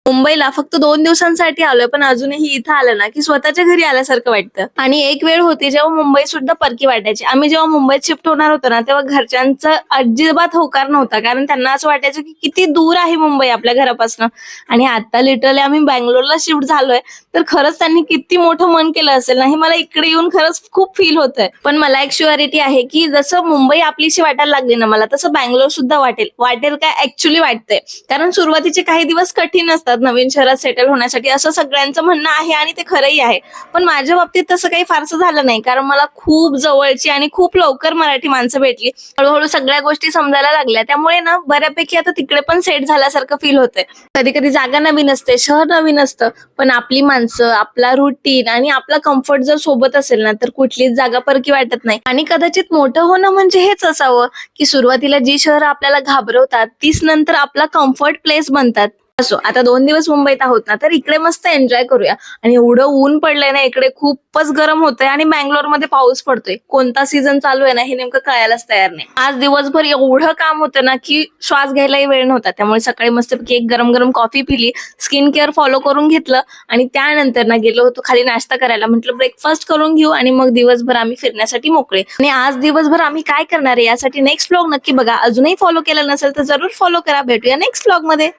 मुंबईला फक्त 2 दिवसांसाठी आलोय, पण अजूनही इथं आलं ना की स्वतःच्या घरी आल्यासारखं वाटतं. आणि एक वेळ होती जेव्हा मुंबई सुद्धा परकी वाटायची. आम्ही जेव्हा मुंबईत शिफ्ट होणार होतो ना, तेव्हा घरच्यांचा अजिबात होकार नव्हता, कारण त्यांना असं वाटायचं की किती दूर आहे मुंबई आपल्या घरापासून. आणि आता लिटरली आम्ही बँगलोरला शिफ्ट झालोय, तर खरंच त्यांनी किती मोठं मन केलं असेल ना, हे मला इकडे येऊन खरंच खूप फील होतंय. पण मला एक शुअरिटी आहे की जसं मुंबई आपलीशी वाटायला लागली ना मला, तसं बँगलोर सुद्धा वाटेल काय ऍक्च्युली वाटतंय. कारण सुरुवातीचे काही दिवस कठीण असतात नवीन शहरात सेटल होण्यासाठी, असं सगळ्यांचं म्हणणं आहे आणि ते खरंही आहे. पण माझ्या बाबतीत तसं काही फारसं झालं नाही, कारण मला खूप जवळची आणि खूप लवकर मराठी माणसं भेटली. हळूहळू सगळ्या गोष्टी समजायला लागल्या, त्यामुळे ना बऱ्यापैकी आता तिकडे पण सेट झाल्यासारखं फील होतंय. कधी कधी जागा नवीन असते, शहर नवीन असतं, पण आपली माणसं, आपला रुटीन आणि आपला कम्फर्ट जर सोबत असेल ना, तर कुठलीच जागा परकी वाटत नाही. आणि कदाचित मोठं होणं म्हणजे हेच असावं की सुरुवातीला जी शहरं आपल्याला घाबरवतात, तीच नंतर आपला कम्फर्ट प्लेस बनतात. असो, आता 2 दिवस मुंबईत आहोत ना, तर इकडे मस्त एन्जॉय करूया. आणि एवढं ऊन पडलंय ना इकडे, खूपच गरम होतंय आणि बँगलोरमध्ये पाऊस पडतोय. कोणता सीझन चालू आहे ना हे नेमकं कळायलाच तयार नाही. आज दिवसभर एवढं काम होतं ना की श्वास घ्यायलाही वेळ नव्हता. त्यामुळे सकाळी मस्तपैकी एक गरम गरम कॉफी पिली, स्किन केअर फॉलो करून घेतलं आणि त्यानंतर ना गेलो होतो खाली नाश्ता करायला. म्हटलं ब्रेकफास्ट करून घेऊ आणि मग दिवसभर आम्ही फिरण्यासाठी मोकळे. आणि आज दिवसभर आम्ही काय करणार आहे यासाठी नेक्स्ट व्लॉग नक्की बघा. अजूनही फॉलो केलं नसेल तर जरूर फॉलो करा. भेटूया नेक्स्ट व्लॉग मध्ये.